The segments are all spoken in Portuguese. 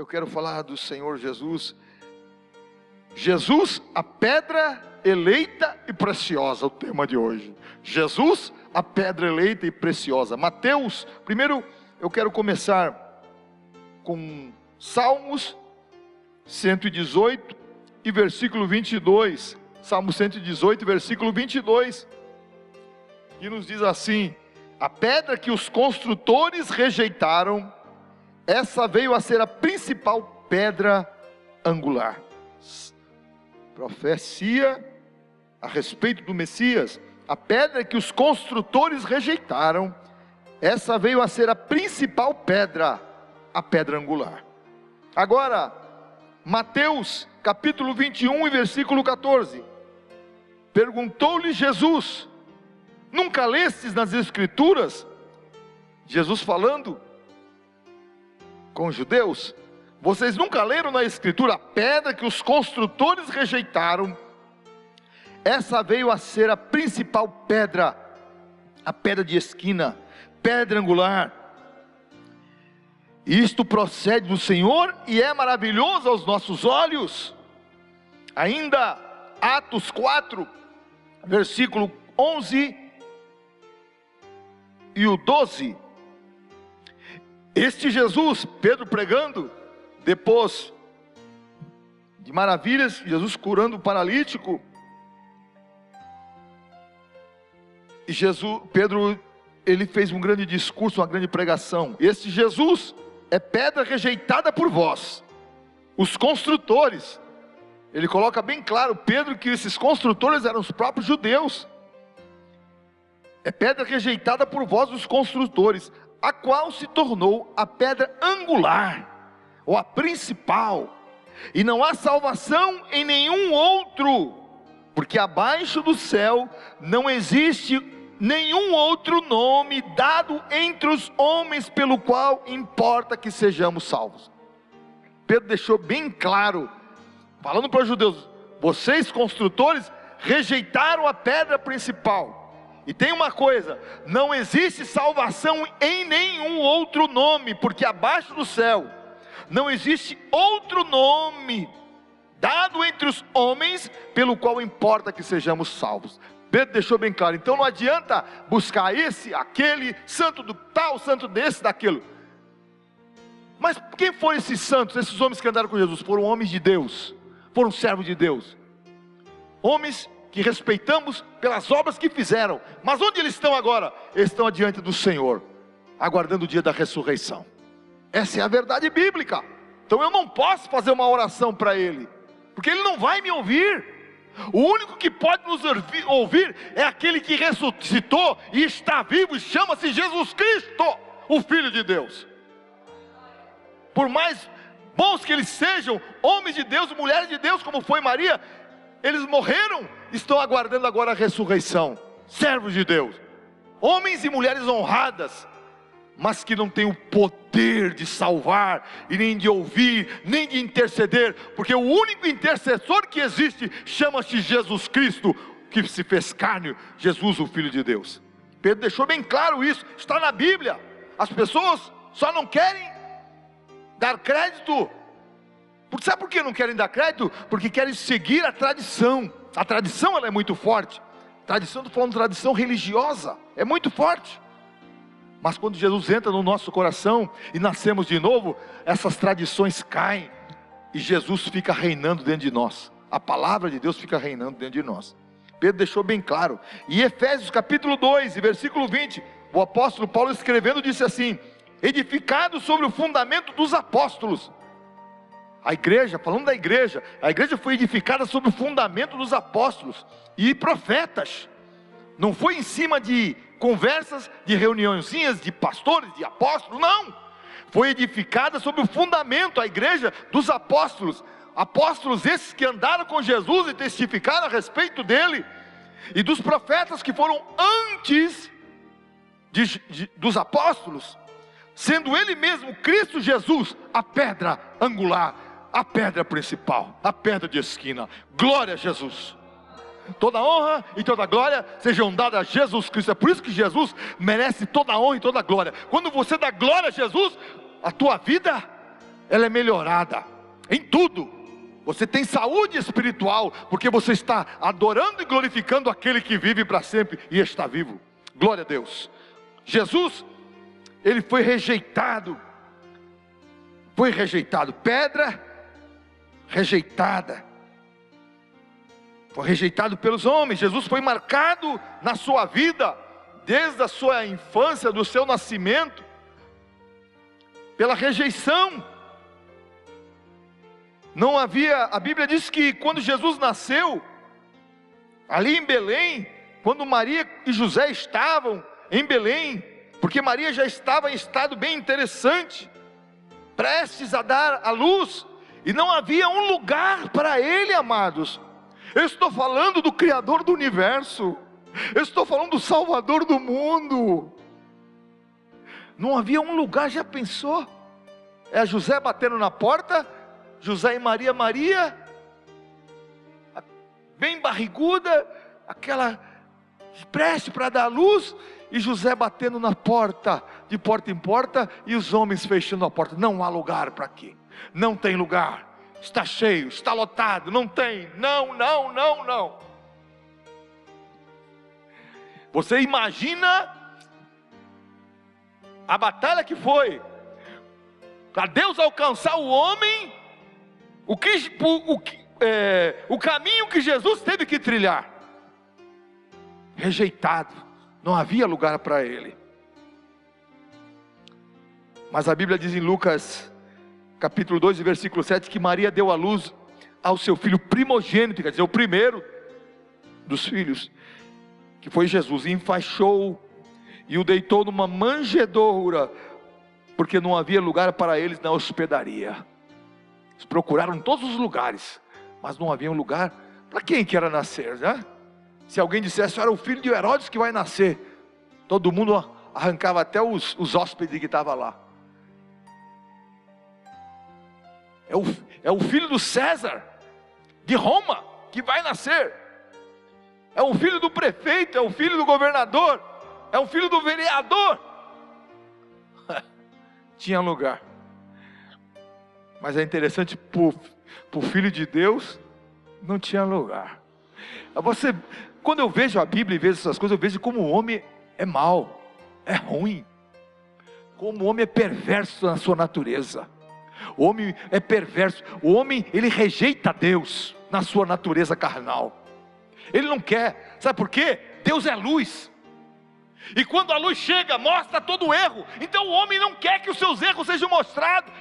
eu quero falar do Senhor Jesus. Jesus, a pedra eleita e preciosa, o tema de hoje. Jesus, a pedra eleita e preciosa. Mateus, primeiro eu quero começar com Salmos 118 e versículo 22. Salmo 118, versículo 22. Que nos diz assim: a pedra que os construtores rejeitaram, essa veio a ser a principal pedra angular. Profecia a respeito do Messias. A pedra que os construtores rejeitaram, essa veio a ser a principal pedra, a pedra angular. Agora, Mateus capítulo 21 e versículo 14. Perguntou-lhe Jesus: nunca lestes nas Escrituras? Jesus falando com os judeus: vocês nunca leram na Escritura, a pedra que os construtores rejeitaram, essa veio a ser a principal pedra, a pedra de esquina, pedra angular. Isto procede do Senhor e é maravilhoso aos nossos olhos. Ainda Atos 4, versículo 11 e o 12. Este Jesus, Pedro pregando, depois de maravilhas, Jesus curando o paralítico, e Pedro, ele fez um grande discurso, uma grande pregação. Este Jesus é pedra rejeitada por vós, os construtores. Ele coloca bem claro, Pedro, que esses construtores eram os próprios judeus. É pedra rejeitada por vós, os construtores, a qual se tornou a pedra angular, ou a principal, e não há salvação em nenhum outro, porque abaixo do céu não existe nenhum outro nome dado entre os homens pelo qual importa que sejamos salvos. Pedro deixou bem claro, falando para os judeus: vocês construtores rejeitaram a pedra principal. E tem uma coisa: não existe salvação em nenhum outro nome, porque abaixo do céu não existe outro nome dado entre os homens pelo qual importa que sejamos salvos. Pedro deixou bem claro. Então não adianta buscar esse, aquele, santo do tal, santo desse, daquilo. Mas quem foram esses santos, esses homens que andaram com Jesus? Foram homens de Deus, foram servos de Deus, homens que respeitamos pelas obras que fizeram. Mas onde eles estão agora? Eles estão adiante do Senhor, aguardando o dia da ressurreição. Essa é a verdade bíblica. Então eu não posso fazer uma oração para Ele, porque Ele não vai me ouvir. O único que pode nos ouvir é aquele que ressuscitou e está vivo, e chama-se Jesus Cristo, o Filho de Deus. Por mais bons que eles sejam, homens de Deus, mulheres de Deus, como foi Maria, eles morreram, estão aguardando agora a ressurreição. Servos de Deus, homens e mulheres honradas, mas que não têm o poder de salvar, e nem de ouvir, nem de interceder, porque o único intercessor que existe chama-se Jesus Cristo, que se fez carne, Jesus, o Filho de Deus. Pedro deixou bem claro isso, está na Bíblia. As pessoas só não querem dar crédito. Sabe por que não querem dar crédito? Porque querem seguir a tradição. A tradição, ela é muito forte. Tradição, estou falando de tradição religiosa, é muito forte. Mas quando Jesus entra no nosso coração e nascemos de novo, essas tradições caem e Jesus fica reinando dentro de nós. A palavra de Deus fica reinando dentro de nós. Pedro deixou bem claro. E Efésios capítulo 2 e versículo 20, o apóstolo Paulo escrevendo disse assim: edificado sobre o fundamento dos apóstolos. A igreja, falando da igreja, a igreja foi edificada sobre o fundamento dos apóstolos e profetas. Não foi em cima de conversas, de reuniõezinhas de pastores, de apóstolos, não. Foi edificada sobre o fundamento, a igreja dos apóstolos. Apóstolos esses que andaram com Jesus e testificaram a respeito dele. E dos profetas que foram antes dos apóstolos, sendo ele mesmo, Cristo Jesus, a pedra angular, a pedra principal, a pedra de esquina. Glória a Jesus. Toda honra e toda glória sejam dadas a Jesus Cristo. É por isso que Jesus merece toda honra e toda glória. Quando você dá glória a Jesus, a tua vida ela é melhorada em tudo. Você tem saúde espiritual, porque você está adorando e glorificando aquele que vive para sempre e está vivo. Glória a Deus. Jesus, ele foi rejeitado. Pedra rejeitada. Foi rejeitado pelos homens. Jesus foi marcado na sua vida, desde a sua infância, do seu nascimento, pela rejeição. Não havia, a Bíblia diz que quando Jesus nasceu, ali em Belém, quando Maria e José estavam em Belém, porque Maria já estava em estado bem interessante, prestes a dar à luz, e não havia um lugar para ele, amados. Eu estou falando do Criador do universo, eu estou falando do Salvador do mundo. Não havia um lugar, já pensou? É José batendo na porta, José e Maria, bem barriguda, aquela preste para dar luz, e José batendo na porta, de porta em porta, e os homens fechando a porta. Não há lugar para aqui, não tem lugar, está cheio, está lotado, não tem, não. Você imagina a batalha que foi para Deus alcançar o homem, o caminho que Jesus teve que trilhar. Rejeitado, não havia lugar para ele. Mas a Bíblia diz em Lucas capítulo 2, versículo 7, que Maria deu à luz ao seu filho primogênito, quer dizer, o primeiro dos filhos, que foi Jesus, e enfaixou e o deitou numa manjedoura, porque não havia lugar para eles na hospedaria. Eles procuraram em todos os lugares, mas não havia um lugar para quem que era nascer, né? Se alguém dissesse, era o filho de Herodes que vai nascer, todo mundo arrancava até os hóspedes que estavam lá. É o filho do César, de Roma, que vai nascer. É o filho do prefeito, é o filho do governador, é o filho do vereador. Tinha lugar. Mas é interessante, para o filho de Deus, não tinha lugar. Quando eu vejo a Bíblia e vejo essas coisas, eu vejo como o homem é mau, é ruim, como o homem é perverso na sua natureza. O homem é perverso, o homem, ele rejeita Deus na sua natureza carnal. Ele não quer, sabe por quê? Deus é luz, e quando a luz chega, mostra todo o erro. Então o homem não quer que os seus erros sejam mostrados.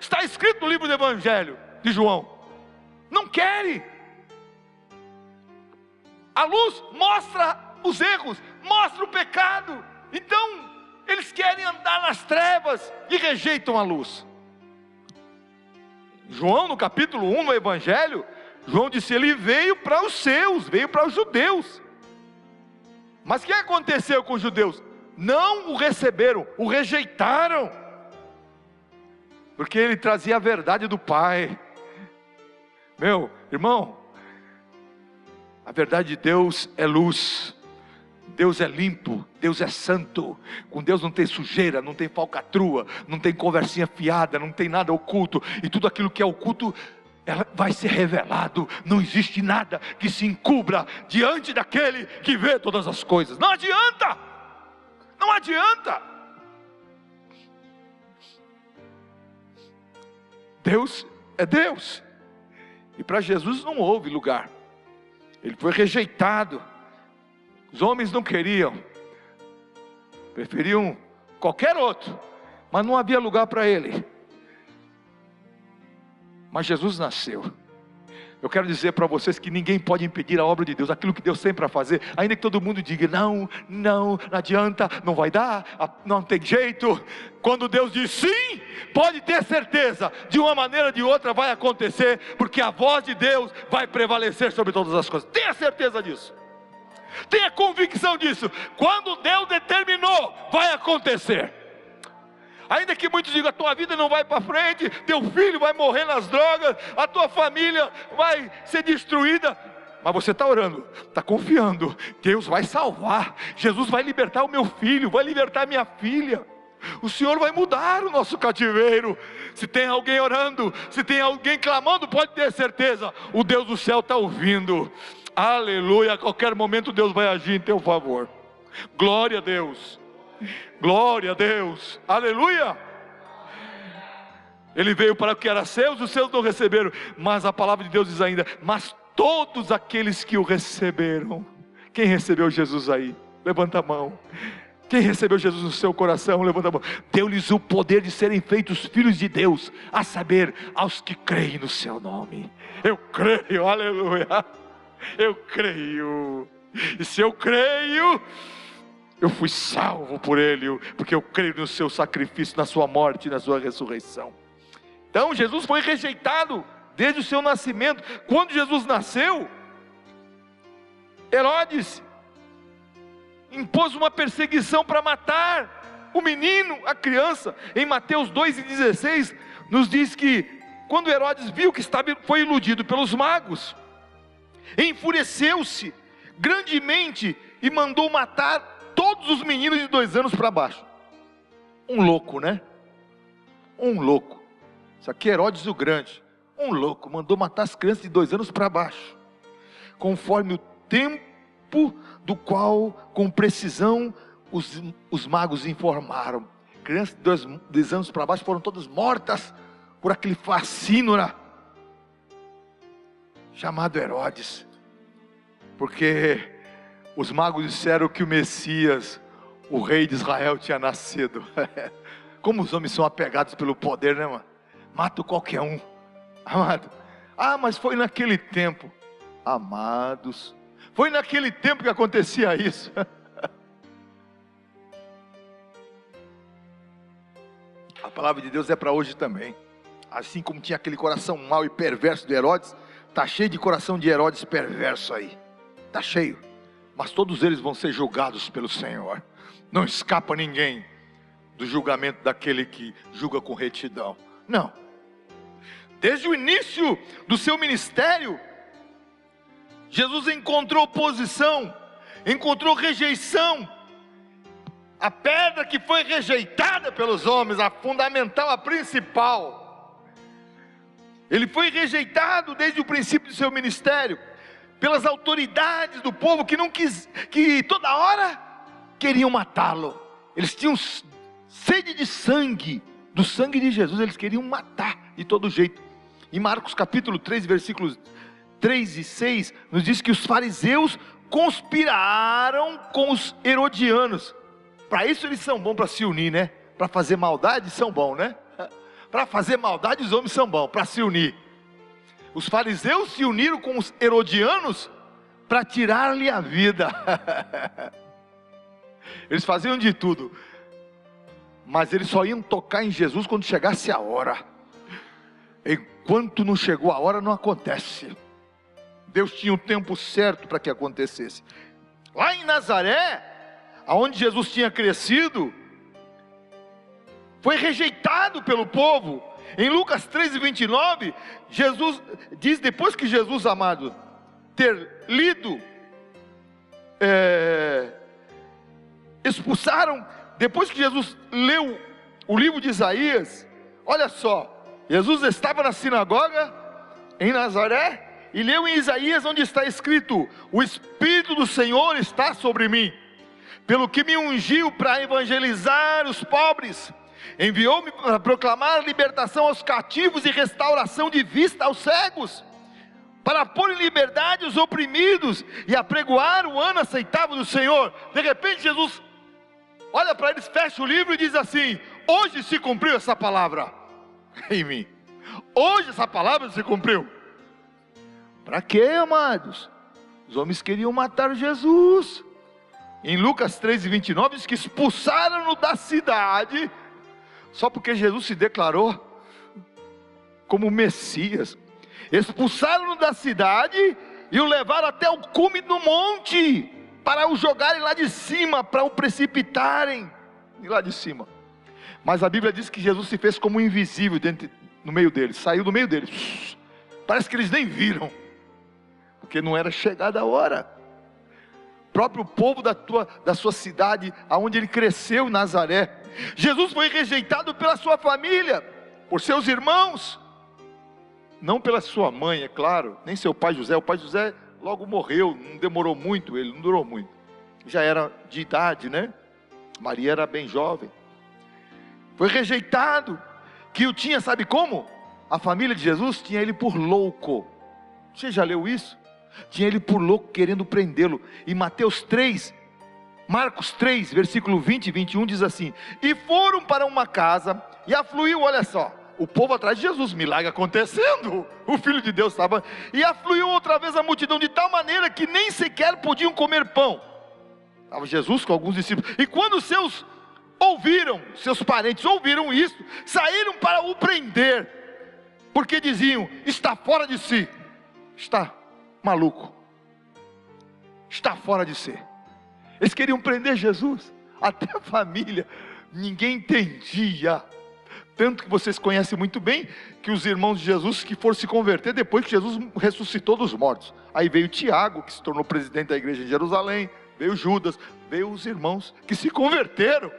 Está escrito no livro do Evangelho de João, não querem. A luz mostra os erros, mostra o pecado. Então eles querem andar nas trevas e rejeitam a luz. João, no capítulo 1 do Evangelho, João disse, ele veio para os seus, veio para os judeus. Mas o que aconteceu com os judeus? Não o receberam, o rejeitaram, porque ele trazia a verdade do Pai. Meu irmão, a verdade de Deus é luz, Deus é limpo, Deus é santo. Com Deus não tem sujeira, não tem falcatrua, não tem conversinha fiada, não tem nada oculto. E tudo aquilo que é oculto vai ser revelado. Não existe nada que se encubra diante daquele que vê todas as coisas. Não adianta, não adianta. Deus é Deus, e para Jesus não houve lugar. Ele foi rejeitado. Os homens não queriam, preferiam qualquer outro, mas não havia lugar para ele. Mas Jesus nasceu. Eu quero dizer para vocês que ninguém pode impedir a obra de Deus, aquilo que Deus tem para fazer, ainda que todo mundo diga, não adianta, não vai dar, não tem jeito. Quando Deus diz sim, pode ter certeza, de uma maneira ou de outra vai acontecer, porque a voz de Deus vai prevalecer sobre todas as coisas. Tenha certeza disso, tenha convicção disso. Quando Deus determinou, vai acontecer. Ainda que muitos digam, a tua vida não vai para frente, teu filho vai morrer nas drogas, a tua família vai ser destruída, mas você está orando, está confiando, Deus vai salvar, Jesus vai libertar o meu filho, vai libertar a minha filha. O Senhor vai mudar o nosso cativeiro. Se tem alguém orando, se tem alguém clamando, pode ter certeza, o Deus do céu está ouvindo. Aleluia, a qualquer momento Deus vai agir em teu favor. Glória a Deus, glória a Deus, aleluia. Ele veio para o que era seus, os seus não receberam, mas a palavra de Deus diz ainda, mas todos aqueles que o receberam. Quem recebeu Jesus aí? Levanta a mão. Quem recebeu Jesus no seu coração? Levanta a mão. Deu-lhes o poder de serem feitos filhos de Deus, a saber, aos que creem no seu nome. Eu creio, aleluia. Eu creio. E se eu creio, eu fui salvo por Ele, porque eu creio no seu sacrifício, na sua morte e na sua ressurreição. Então Jesus foi rejeitado desde o seu nascimento. Quando Jesus nasceu, Herodes impôs uma perseguição para matar o menino, a criança. Em Mateus 2,16 nos diz que quando Herodes viu que foi iludido pelos magos, enfureceu-se grandemente e mandou matar todos os meninos de 2 anos para baixo. Um louco, né? Um louco. Isso aqui é Herodes o Grande. Um louco, mandou matar as crianças de 2 anos para baixo, conforme o tempo do qual, com precisão, os magos informaram. Crianças de 2 anos para baixo foram todas mortas por aquele fascínora chamado Herodes, porque os magos disseram que o Messias, o rei de Israel, tinha nascido. Como os homens são apegados pelo poder, né, mano? Matam qualquer um, amado. Ah, mas foi naquele tempo, amados, foi naquele tempo que acontecia isso. A palavra de Deus é para hoje também. Assim como tinha aquele coração mau e perverso de Herodes, está cheio de coração de Herodes perverso aí. Está cheio. Mas todos eles vão ser julgados pelo Senhor. Não escapa ninguém do julgamento daquele que julga com retidão. Não. Desde o início do seu ministério, Jesus encontrou oposição, encontrou rejeição. A pedra que foi rejeitada pelos homens, a fundamental, a principal. Ele foi rejeitado desde o princípio do seu ministério, pelas autoridades do povo que toda hora queriam matá-lo. Eles tinham sede de sangue, do sangue de Jesus, eles queriam matar de todo jeito. Em Marcos capítulo 3, versículos 3 e 6, nos diz que os fariseus conspiraram com os herodianos. Para isso eles são bons para se unir, né? Para fazer maldade são bons, né? Para fazer maldade os homens são bons, para se unir. Os fariseus se uniram com os herodianos para tirar-lhe a vida. Eles faziam de tudo, mas eles só iam tocar em Jesus quando chegasse a hora. Enquanto não chegou a hora, não acontece. Deus tinha o tempo certo para que acontecesse. Lá em Nazaré, aonde Jesus tinha crescido, foi rejeitado pelo povo. Em Lucas 13:29, Jesus diz, depois que Jesus, amado, ter lido, expulsaram, depois que Jesus leu o livro de Isaías, olha só, Jesus estava na sinagoga em Nazaré e leu em Isaías onde está escrito: o Espírito do Senhor está sobre mim, pelo que me ungiu para evangelizar os pobres, enviou-me para proclamar libertação aos cativos e restauração de vista aos cegos, para pôr em liberdade os oprimidos e apregoar o ano aceitável do Senhor. De repente Jesus olha para eles, fecha o livro e diz assim: hoje se cumpriu essa palavra em mim. Hoje essa palavra se cumpriu. Para quê, amados? Os homens queriam matar Jesus. Em Lucas 13:29 diz que expulsaram-no da cidade, só porque Jesus se declarou como Messias. Expulsaram-no da cidade e o levaram até o cume do monte, para o jogarem lá de cima, para o precipitarem de lá de cima. Mas a Bíblia diz que Jesus se fez como invisível no meio deles, saiu do meio deles. Parece que eles nem viram, porque não era chegada a hora. próprio povo da sua cidade, aonde ele cresceu, Nazaré. Jesus foi rejeitado pela sua família, por seus irmãos, não pela sua mãe, é claro, nem seu pai José. O pai José logo morreu, não demorou muito, ele não durou muito, já era de idade, né? Maria era bem jovem. Foi rejeitado, que o tinha, sabe como? A família de Jesus tinha ele por louco. Você já leu isso? Tinha ele por louco, querendo prendê-lo. E Marcos 3, versículo 20 e 21 diz assim: e foram para uma casa, e afluiu, olha só, o povo atrás de Jesus, milagre acontecendo, o Filho de Deus estava, e afluiu outra vez a multidão, de tal maneira que nem sequer podiam comer pão. Estava Jesus com alguns discípulos, e quando seus parentes ouviram isso, saíram para o prender, porque diziam: está fora de si, está maluco, está fora de si. Eles queriam prender Jesus, até a família, ninguém entendia. Tanto que vocês conhecem muito bem, que os irmãos de Jesus que foram se converter depois que Jesus ressuscitou dos mortos. Aí veio Tiago, que se tornou presidente da igreja de Jerusalém, veio Judas, veio os irmãos que se converteram.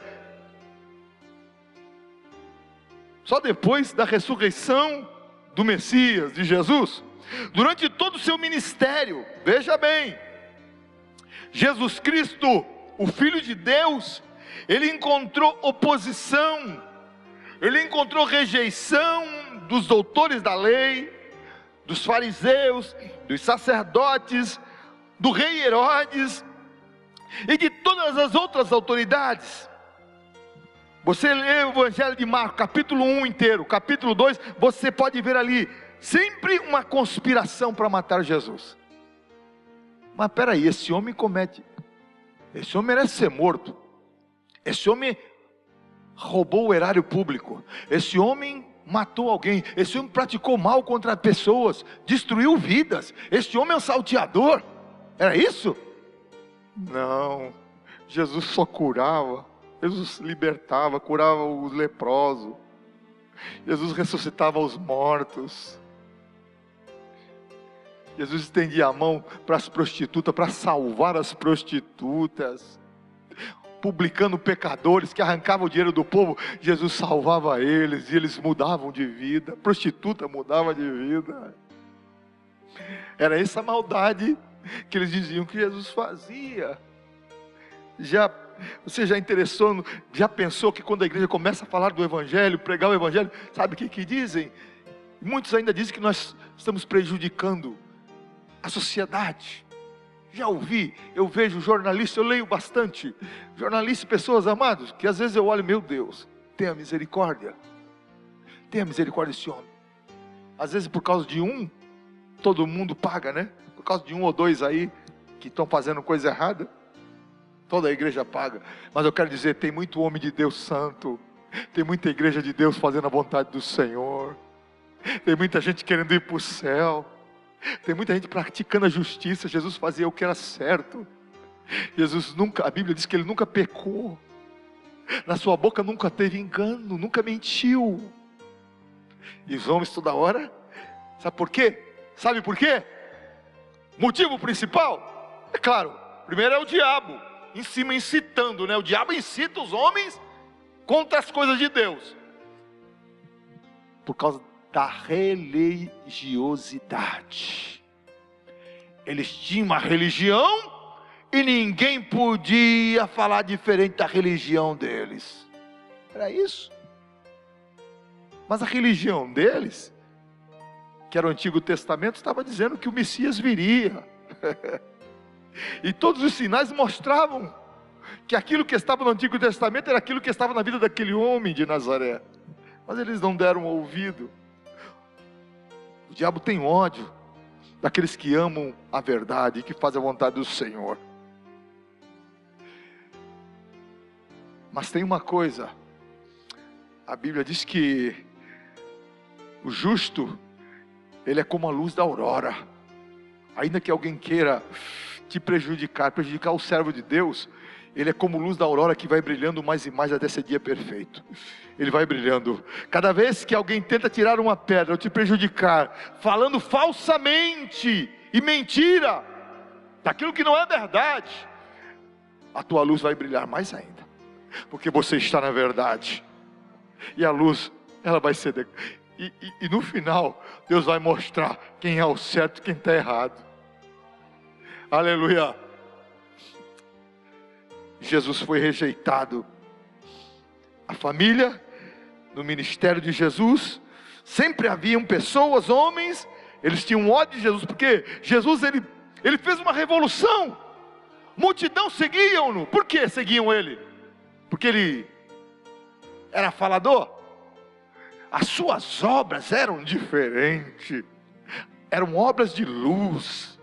Só depois da ressurreição do Messias, de Jesus. Durante todo o seu ministério, veja bem, Jesus Cristo, o Filho de Deus, ele encontrou oposição, ele encontrou rejeição dos doutores da lei, dos fariseus, dos sacerdotes, do rei Herodes e de todas as outras autoridades. Você lê o Evangelho de Marcos, capítulo 1 inteiro, capítulo 2, você pode ver ali, sempre uma conspiração para matar Jesus. Mas peraí, esse homem merece ser morto, esse homem roubou o erário público, esse homem matou alguém, esse homem praticou mal contra pessoas, destruiu vidas, esse homem é um salteador, era isso? Não, Jesus só curava, Jesus libertava, curava os leprosos, Jesus ressuscitava os mortos, Jesus estendia a mão para as prostitutas, para salvar as prostitutas, publicando pecadores que arrancavam o dinheiro do povo, Jesus salvava eles, e eles mudavam de vida, a prostituta mudava de vida. Era essa maldade que eles diziam que Jesus fazia. Você já pensou que quando a igreja começa a falar do Evangelho, pregar o Evangelho, sabe o que dizem? Muitos ainda dizem que nós estamos prejudicando a sociedade. Já ouvi, eu vejo jornalistas, eu leio bastante jornalistas, pessoas amados, que às vezes eu olho, meu Deus, tenha misericórdia desse homem. Às vezes por causa de um, todo mundo paga, né? Por causa de um ou dois aí, que estão fazendo coisa errada, toda a igreja paga. Mas eu quero dizer, tem muito homem de Deus santo, tem muita igreja de Deus fazendo a vontade do Senhor, tem muita gente querendo ir para o céu, tem muita gente praticando a justiça. Jesus fazia o que era certo. Jesus nunca, a Bíblia diz que ele nunca pecou, na sua boca nunca teve engano, nunca mentiu. E os homens toda hora, sabe por quê? Sabe por quê? Motivo principal, é claro, primeiro é o diabo, em cima incitando, né? O diabo incita os homens contra as coisas de Deus, por causa da religiosidade. Eles tinham uma religião e ninguém podia falar diferente da religião deles. Era isso. Mas a religião deles, que era o Antigo Testamento, estava dizendo que o Messias viria. E todos os sinais mostravam que aquilo que estava no Antigo Testamento era aquilo que estava na vida daquele homem de Nazaré. Mas eles não deram ouvido. O diabo tem ódio daqueles que amam a verdade e que fazem a vontade do Senhor. Mas tem uma coisa, a Bíblia diz que o justo, ele é como a luz da aurora. Ainda que alguém queira te prejudicar o servo de Deus, ele é como luz da aurora que vai brilhando mais e mais até esse dia perfeito. Ele vai brilhando. Cada vez que alguém tenta tirar uma pedra ou te prejudicar, falando falsamente e mentira, daquilo que não é verdade, a tua luz vai brilhar mais ainda, porque você está na verdade, e a luz, ela vai ser, e no final, Deus vai mostrar quem é o certo e quem está errado. Aleluia. Jesus foi rejeitado. A família, no ministério de Jesus, sempre haviam pessoas, homens, eles tinham ódio de Jesus, porque Jesus, ele fez uma revolução. Multidão seguiam-no. Por que seguiam ele? Porque ele era falador? As suas obras eram diferentes, eram obras de luz.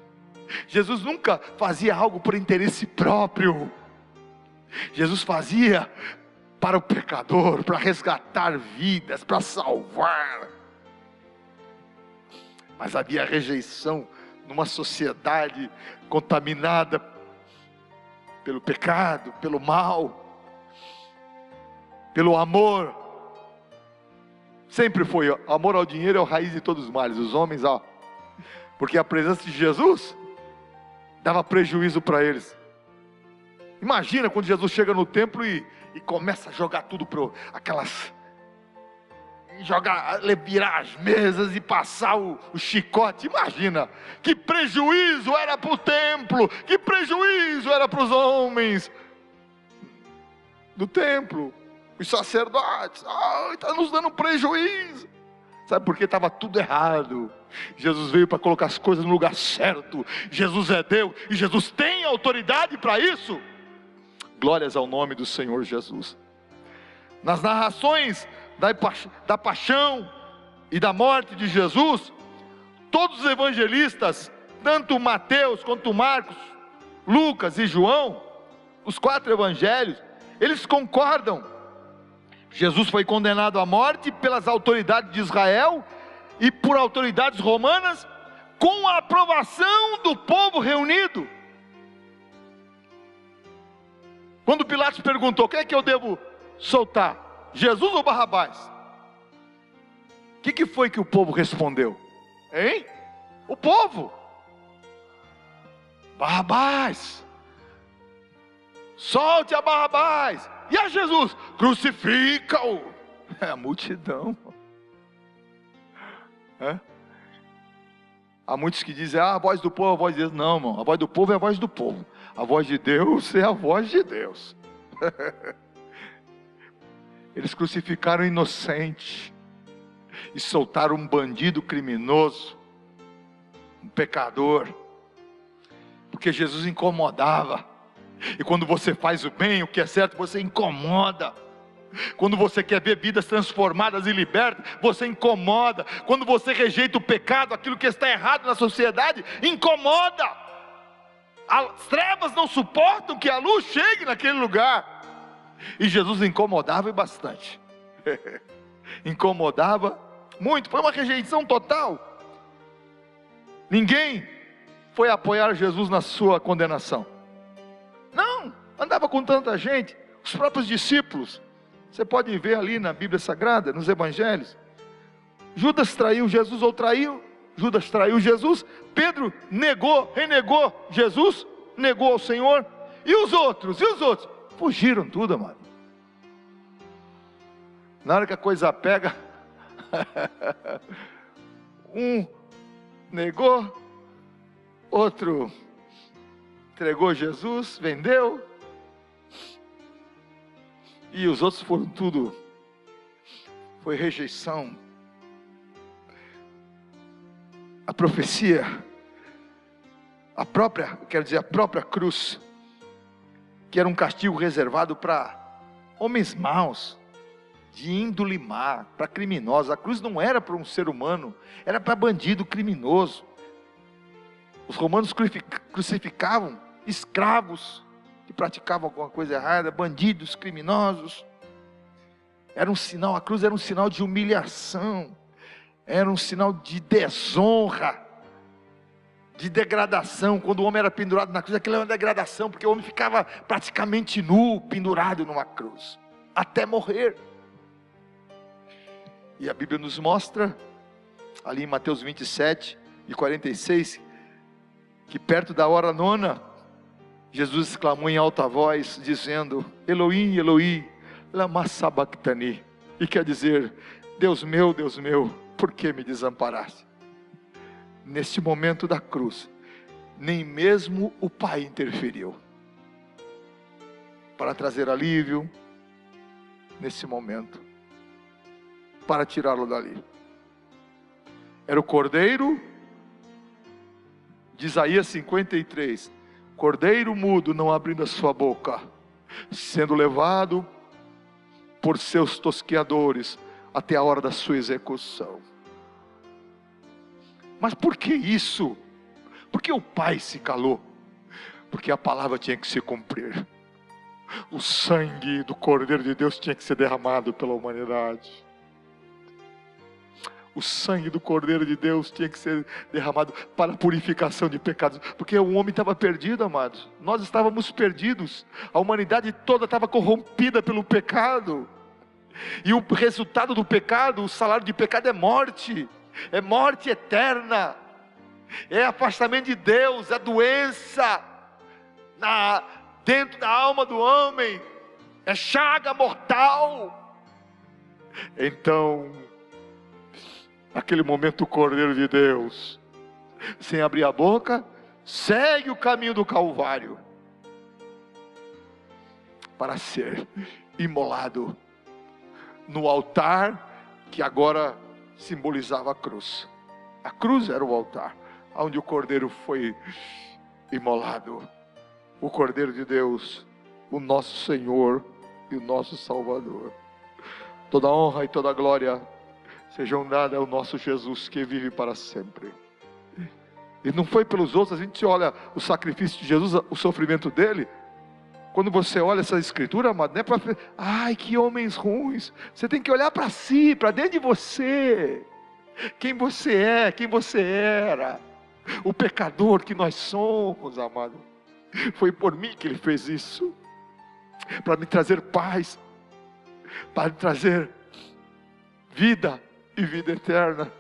Jesus nunca fazia algo por interesse próprio. Jesus fazia para o pecador, para resgatar vidas, para salvar. Mas havia rejeição numa sociedade contaminada pelo pecado, pelo mal, pelo amor. Sempre foi, amor ao dinheiro é a raiz de todos os males. Os homens, porque a presença de Jesus dava prejuízo para eles. Imagina quando Jesus chega no templo e começa a jogar tudo para aquelas, virar as mesas e passar o chicote. Imagina que prejuízo era para o templo, que prejuízo era para os homens do templo, os sacerdotes. Está nos dando prejuízo. Sabe por quê? Estava tudo errado. Jesus veio para colocar as coisas no lugar certo. Jesus é Deus e Jesus tem autoridade para isso. Glórias ao nome do Senhor Jesus. Nas narrações da paixão e da morte de Jesus, todos os evangelistas, tanto Mateus quanto Marcos, Lucas e João, os 4 evangelhos, eles concordam. Jesus foi condenado à morte pelas autoridades de Israel e por autoridades romanas, com a aprovação do povo reunido. Quando Pilatos perguntou: quem é que eu devo soltar, Jesus ou Barrabás? O que foi que o povo respondeu? Hein? O povo: Barrabás. Solte a Barrabás. E a Jesus? Crucifica-o. É a multidão. Há muitos que dizem: a voz do povo é a voz de Deus. Não, irmão, a voz do povo é a voz do povo. A voz de Deus é a voz de Deus. Eles crucificaram o inocente e soltaram um bandido criminoso, um pecador, porque Jesus incomodava. E quando você faz o bem, o que é certo, você incomoda. Quando você quer ver vidas transformadas e libertas, você incomoda. Quando você rejeita o pecado, aquilo que está errado na sociedade, incomoda. As trevas não suportam que a luz chegue naquele lugar. E Jesus incomodava bastante. Incomodava muito. Foi uma rejeição total. Ninguém foi apoiar Jesus na sua condenação. Não, andava com tanta gente. Os próprios discípulos. Você pode ver ali na Bíblia Sagrada, nos Evangelhos. Judas traiu Jesus ou traiu. Judas traiu Jesus. Pedro renegou Jesus, negou ao Senhor. E os outros? Fugiram tudo, amado. Na hora que a coisa pega, um negou, outro entregou Jesus, vendeu, e os outros foram tudo, foi rejeição. A profecia, a própria cruz, que era um castigo reservado para homens maus, de índole má, para criminosos. A cruz não era para um ser humano, era para bandido criminoso. Os romanos crucificavam escravos que praticavam alguma coisa errada, bandidos, criminosos. Era um sinal, a cruz era um sinal de humilhação, era um sinal de desonra, de degradação. Quando o homem era pendurado na cruz, aquilo era uma degradação, porque o homem ficava praticamente nu, pendurado numa cruz, até morrer. E a Bíblia nos mostra, ali em Mateus 27 e 46, que perto da hora nona, Jesus exclamou em alta voz, dizendo: Elohim, Elohim, lama sabachthani. E quer dizer: Deus meu, por que me desamparaste? Neste momento da cruz, nem mesmo o Pai interferiu para trazer alívio nesse momento, para tirá-lo dali. Era o Cordeiro de Isaías 53, Cordeiro mudo, não abrindo a sua boca, sendo levado por seus tosqueadores até a hora da sua execução. Mas por que isso? Por que o Pai se calou? Porque a palavra tinha que se cumprir. O sangue do Cordeiro de Deus tinha que ser derramado pela humanidade. O sangue do Cordeiro de Deus tinha que ser derramado para a purificação de pecados. Porque o homem estava perdido, amados. Nós estávamos perdidos. A humanidade toda estava corrompida pelo pecado. E o resultado do pecado, o salário de pecado é morte. É morte eterna. É afastamento de Deus, é doença dentro da alma do homem. É chaga mortal. Então, naquele momento, o Cordeiro de Deus, sem abrir a boca, segue o caminho do Calvário para ser imolado no altar que agora simbolizava a cruz. A cruz era o altar onde o Cordeiro foi imolado. O Cordeiro de Deus, o nosso Senhor e o nosso Salvador. Toda honra e toda glória sejam dadas ao nosso Jesus, que vive para sempre. E não foi pelos outros. A gente olha o sacrifício de Jesus, o sofrimento dele. Quando você olha essa escritura, amado, não é para... Ai, que homens ruins. Você tem que olhar para si, para dentro de você. Quem você é, quem você era. O pecador que nós somos, amado. Foi por mim que ele fez isso. Para me trazer paz. Para me trazer vida e vida eterna.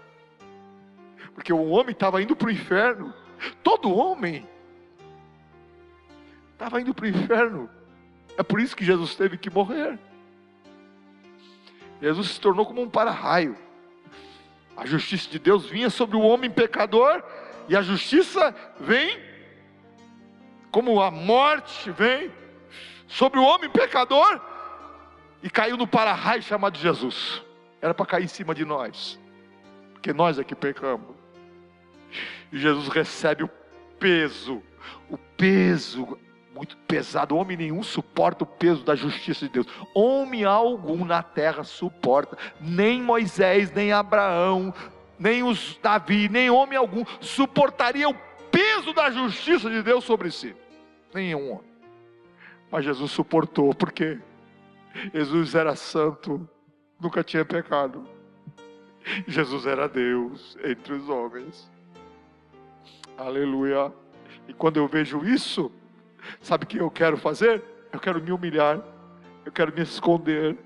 Porque o homem estava indo para o inferno. Todo homem estava indo para o inferno. É por isso que Jesus teve que morrer. Jesus se tornou como um para-raio. A justiça de Deus vinha sobre o homem pecador, e a justiça vem, como a morte vem, sobre o homem pecador, e caiu no para-raio chamado Jesus. Era para cair em cima de nós, porque nós é que pecamos. E Jesus recebe o peso muito pesado. Homem nenhum suporta o peso da justiça de Deus. Homem algum na terra suporta. Nem Moisés, nem Abraão, nem os Davi, nem homem algum suportaria o peso da justiça de Deus sobre si. Nenhum homem. Mas Jesus suportou, porque Jesus era santo, nunca tinha pecado. Jesus era Deus entre os homens. Aleluia. E quando eu vejo isso, sabe o que eu quero fazer? Eu quero me humilhar, eu quero me esconder,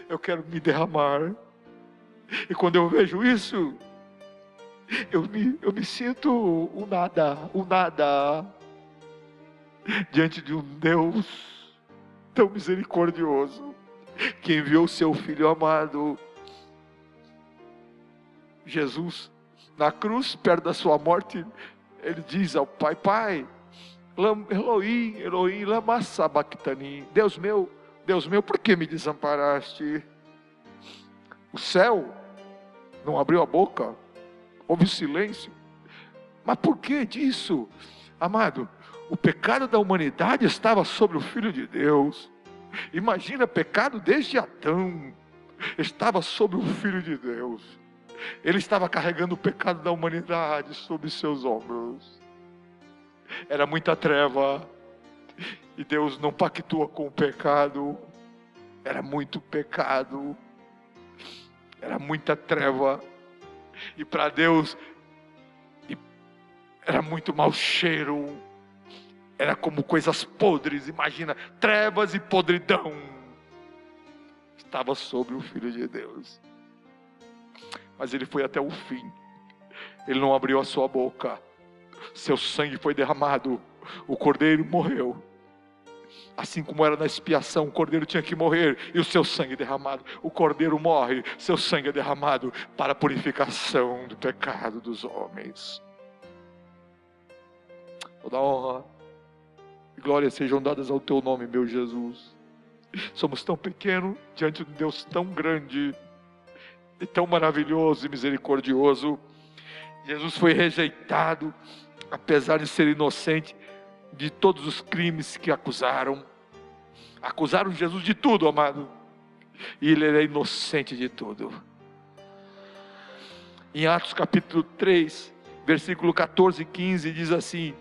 eu quero me derramar. E quando eu vejo isso, eu me sinto um nada, diante de um Deus tão misericordioso, que enviou o seu Filho amado, Jesus, na cruz, perto da sua morte. Ele diz ao Pai: Pai, Elohim, Elohim, lama sabachthani. Deus meu, por que me desamparaste? O céu não abriu a boca, houve silêncio. Mas por que disso? Amado, o pecado da humanidade estava sobre o Filho de Deus. Imagina, pecado desde Adão estava sobre o Filho de Deus. Ele estava carregando o pecado da humanidade sobre seus ombros. Era muita treva, e Deus não pactua com o pecado. Era muito pecado, era muita treva, e para Deus era muito mau cheiro. Era como coisas podres. Imagina, trevas e podridão estava sobre o Filho de Deus. Mas ele foi até o fim. Ele não abriu a sua boca. Seu sangue foi derramado o cordeiro morreu. Assim como era na expiação, o cordeiro tinha que morrer e o seu sangue derramado. O cordeiro morre, seu sangue é derramado para a purificação do pecado dos homens. Toda honra e glória sejam dadas ao teu nome, meu Jesus. Somos tão pequenos diante de um Deus tão grande e tão maravilhoso e misericordioso. Jesus foi rejeitado, apesar de ser inocente de todos os crimes que acusaram. Acusaram Jesus de tudo, amado, e ele era inocente de tudo. Em Atos capítulo 3, versículo 14 e 15, diz assim,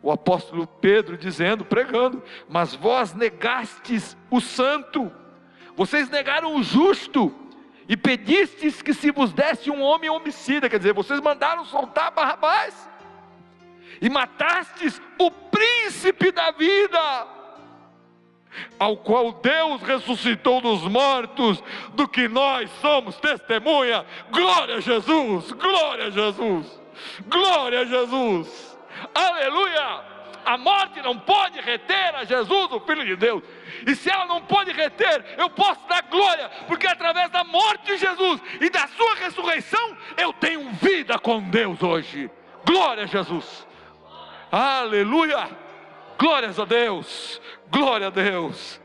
o apóstolo Pedro dizendo, pregando: mas vós negastes o santo, vocês negaram o justo, e pedistes que se vos desse um homem homicida. Quer dizer, vocês mandaram soltar Barrabás, e matastes o príncipe da vida, ao qual Deus ressuscitou dos mortos, do que nós somos testemunha. Glória a Jesus, glória a Jesus, glória a Jesus, aleluia. A morte não pode reter a Jesus, o Filho de Deus. E se ela não pode reter, eu posso dar glória, porque através da morte de Jesus e da sua ressurreição, eu tenho vida com Deus hoje. Glória a Jesus, aleluia, glórias a Deus, glória a Deus.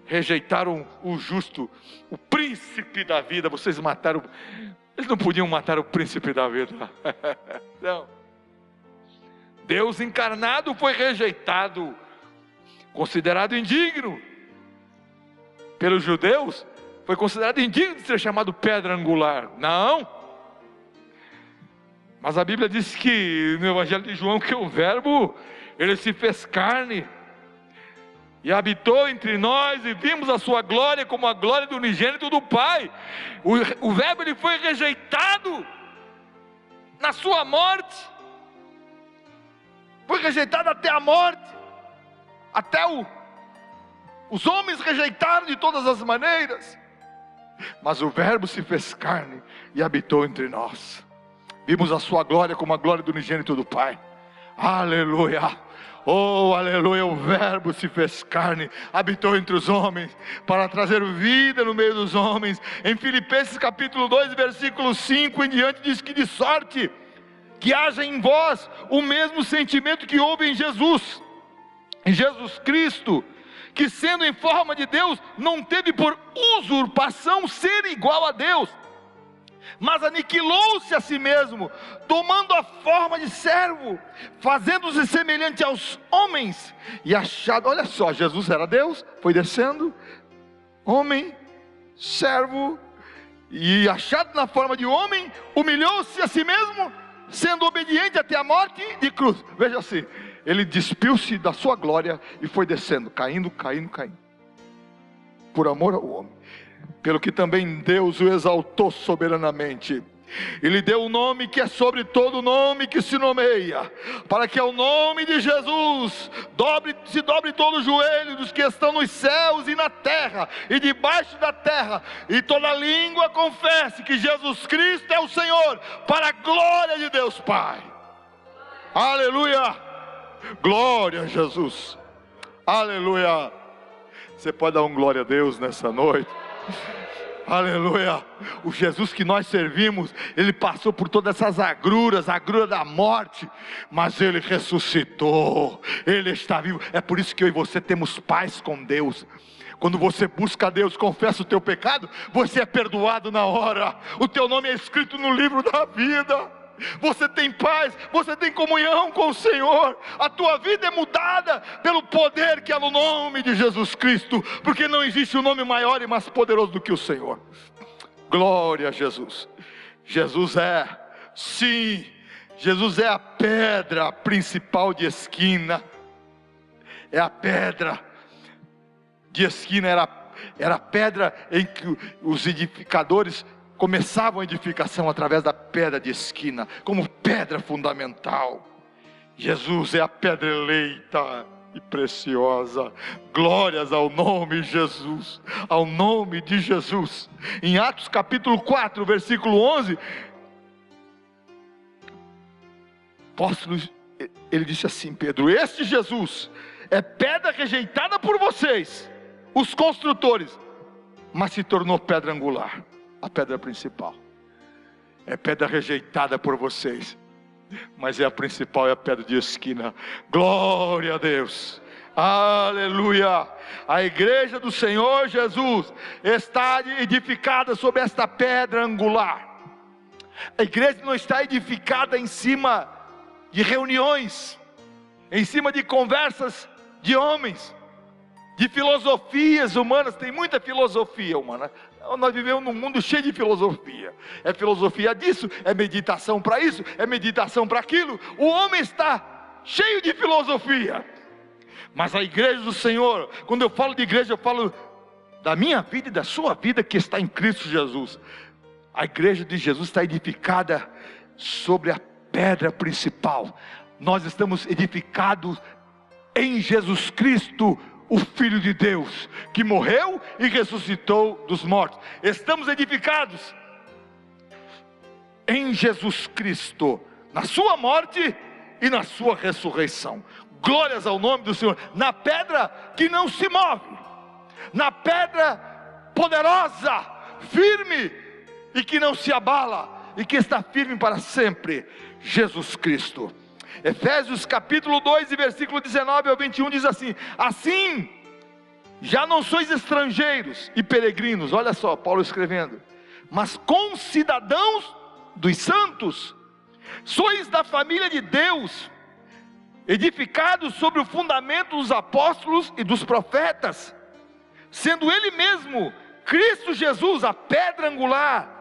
Rejeitaram o justo, o príncipe da vida. Vocês mataram, eles não podiam matar o príncipe da vida. Não. Deus encarnado foi rejeitado, considerado indigno. Pelos judeus, foi considerado indigno de ser chamado pedra angular. Não. Mas a Bíblia diz que no Evangelho de João, que o verbo, ele se fez carne e habitou entre nós, e vimos a sua glória como a glória do unigênito do Pai. O verbo, ele foi rejeitado na sua morte, foi rejeitado até a morte, até os homens rejeitaram de todas as maneiras, mas o verbo se fez carne e habitou entre nós. Vimos a sua glória como a glória do unigênito do Pai. Aleluia, oh aleluia. O verbo se fez carne, habitou entre os homens, para trazer vida no meio dos homens. Em Filipenses capítulo 2, versículo 5 em diante, diz que de sorte que haja em vós o mesmo sentimento que houve em Jesus Cristo, que sendo em forma de Deus, não teve por usurpação ser igual a Deus, mas aniquilou-se a si mesmo, tomando a forma de servo, fazendo-se semelhante aos homens, e achado, olha só, Jesus era Deus, foi descendo, homem, servo, e achado na forma de homem, humilhou-se a si mesmo, sendo obediente até a morte de cruz. Veja assim, ele despiu-se da sua glória e foi descendo, caindo, por amor ao homem. Pelo que também Deus o exaltou soberanamente, e lhe deu o nome que é sobre todo nome que se nomeia, para que ao nome de Jesus se dobre todo o joelho dos que estão nos céus e na terra e debaixo da terra, e toda língua confesse que Jesus Cristo é o Senhor, para a glória de Deus Pai. Aleluia, glória a Jesus, aleluia. Você pode dar um glória a Deus nessa noite? Aleluia. O Jesus que nós servimos, ele passou por todas essas agruras, a agrura da morte, mas ele ressuscitou, ele está vivo. É por isso que eu e você temos paz com Deus. Quando você busca a Deus, confessa o teu pecado, você é perdoado na hora, o teu nome é escrito no livro da vida. Você tem paz, você tem comunhão com o Senhor, a tua vida é mudada pelo poder que é no nome de Jesus Cristo, porque não existe um nome maior e mais poderoso do que o Senhor. Glória a Jesus. Jesus é, sim, Jesus é a pedra principal de esquina, é a pedra de esquina, era a pedra em que os edificadores começavam a edificação através da pedra de esquina, como pedra fundamental. Jesus é a pedra eleita e preciosa. Glórias ao nome de Jesus, ao nome de Jesus. Em Atos capítulo 4, versículo 11, apóstolo Ele disse assim: Pedro, este Jesus é pedra rejeitada por vocês, os construtores, mas se tornou pedra angular, a pedra principal. É pedra rejeitada por vocês, mas é a principal, é a pedra de esquina. Glória a Deus, aleluia. A igreja do Senhor Jesus está edificada sobre esta pedra angular. A igreja não está edificada em cima de reuniões, em cima de conversas de homens, de filosofias humanas. Tem muita filosofia humana. Nós vivemos num mundo cheio de filosofia. É filosofia disso, é meditação para isso, é meditação para aquilo. O homem está cheio de filosofia. Mas a igreja do Senhor, quando eu falo de igreja, eu falo da minha vida e da sua vida que está em Cristo Jesus. A igreja de Jesus está edificada sobre a pedra principal. Nós estamos edificados em Jesus Cristo, o Filho de Deus, que morreu e ressuscitou dos mortos. Estamos edificados em Jesus Cristo, na sua morte e na sua ressurreição. Glórias ao nome do Senhor. Na pedra que não se move, na pedra poderosa, firme e que não se abala, e que está firme para sempre, Jesus Cristo. Efésios capítulo 2 e versículo 19 ao 21 diz assim: assim, já não sois estrangeiros e peregrinos, olha só Paulo escrevendo, mas concidadãos dos santos, sois da família de Deus, edificados sobre o fundamento dos apóstolos e dos profetas, sendo Ele mesmo, Cristo Jesus, a pedra angular,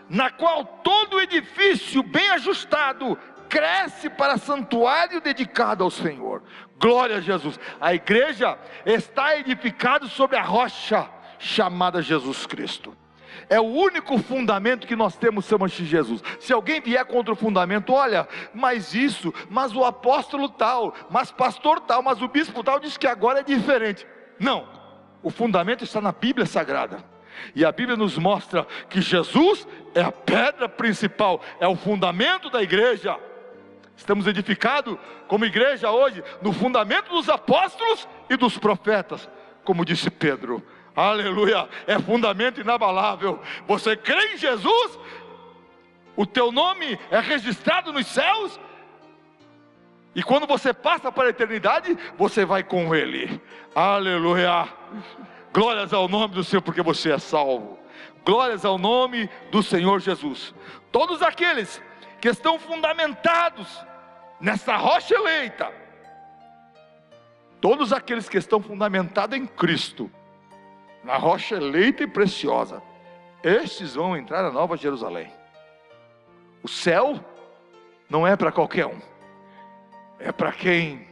na qual todo edifício bem ajustado cresce para santuário dedicado ao Senhor. Glória a Jesus. A igreja está edificada sobre a rocha chamada Jesus Cristo. É o único fundamento que nós temos, chama-se Jesus. Se alguém vier contra o fundamento, olha, mas isso, mas o apóstolo tal, mas pastor tal, mas o bispo tal diz que agora é diferente. Não, o fundamento está na Bíblia Sagrada. E a Bíblia nos mostra que Jesus é a pedra principal, é o fundamento da igreja. Estamos edificados como igreja hoje no fundamento dos apóstolos e dos profetas, como disse Pedro. Aleluia, é fundamento inabalável. Você crê em Jesus, o teu nome é registrado nos céus, e quando você passa para a eternidade, você vai com Ele. Aleluia, glórias ao nome do Senhor, porque você é salvo. Glórias ao nome do Senhor Jesus. Todos aqueles que estão fundamentados nessa rocha eleita, todos aqueles que estão fundamentados em Cristo, na rocha eleita e preciosa, estes vão entrar na Nova Jerusalém. O céu não é para qualquer um, é para quem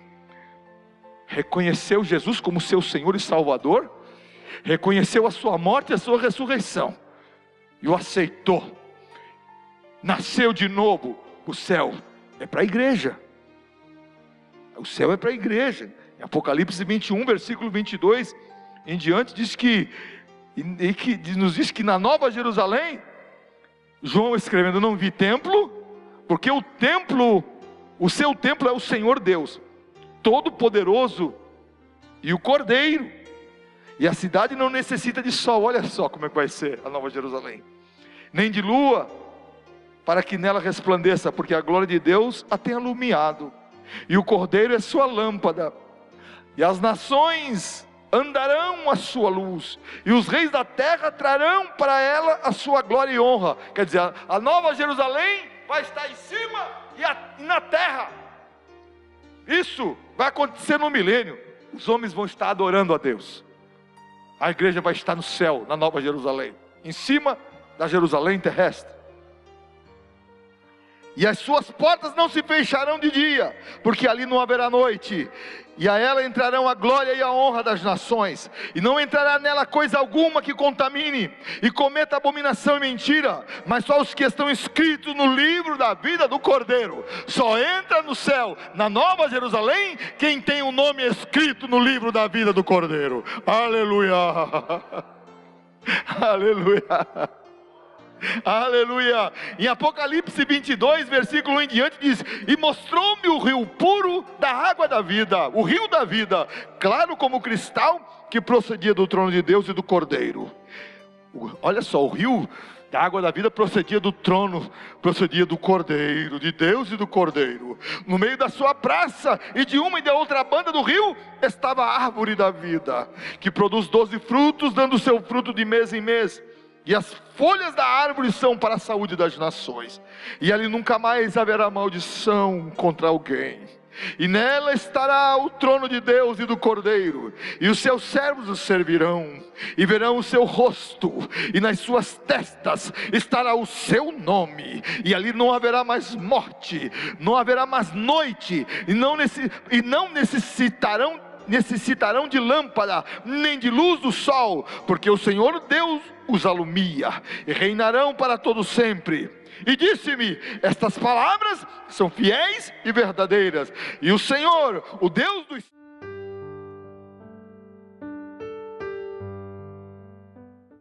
reconheceu Jesus como seu Senhor e Salvador, reconheceu a sua morte e a sua ressurreição, e o aceitou, nasceu de novo. O céu é para a igreja, o céu é para a igreja. Em Apocalipse 21, versículo 22 em diante, diz que nos diz que na Nova Jerusalém, João escrevendo, não vi templo, porque o seu templo é o Senhor Deus Todo-Poderoso e o Cordeiro, e a cidade não necessita de sol. Olha só como é que vai ser a Nova Jerusalém, nem de lua, para que nela resplandeça, porque a glória de Deus a tem alumiado, e o Cordeiro é sua lâmpada, e as nações andarão à sua luz, e os reis da terra trarão para ela a sua glória e honra. Quer dizer, a Nova Jerusalém vai estar em cima e na terra. Isso vai acontecer no milênio. Os homens vão estar adorando a Deus. A igreja vai estar no céu, na Nova Jerusalém, em cima da Jerusalém terrestre. E as suas portas não se fecharão de dia, porque ali não haverá noite, e a ela entrarão a glória e a honra das nações, e não entrará nela coisa alguma que contamine, e cometa abominação e mentira, mas só os que estão escritos no livro da vida do Cordeiro. Só entra no céu, na Nova Jerusalém, quem tem o nome escrito no livro da vida do Cordeiro. Aleluia, aleluia. Aleluia. Em Apocalipse 22, versículo 1 em diante diz: e mostrou-me o rio puro da água da vida, o rio da vida, claro como cristal, que procedia do trono de Deus e do Cordeiro. Olha só, o rio da água da vida procedia do trono, procedia do Cordeiro, de Deus e do Cordeiro. No meio da sua praça e de uma e da outra banda do rio estava a árvore da vida, que produz 12 frutos, dando seu fruto de mês em mês. E as folhas da árvore são para a saúde das nações. E ali nunca mais haverá maldição contra alguém. E nela estará o trono de Deus e do Cordeiro, e os seus servos o servirão, e verão o seu rosto, e nas suas testas estará o seu nome, e ali não haverá mais morte, não haverá mais noite, e não necessitarão de lâmpada, nem de luz do sol, porque o Senhor Deus os alumia, e reinarão para todo sempre. E disse-me: estas palavras são fiéis e verdadeiras, e o Senhor, o Deus dos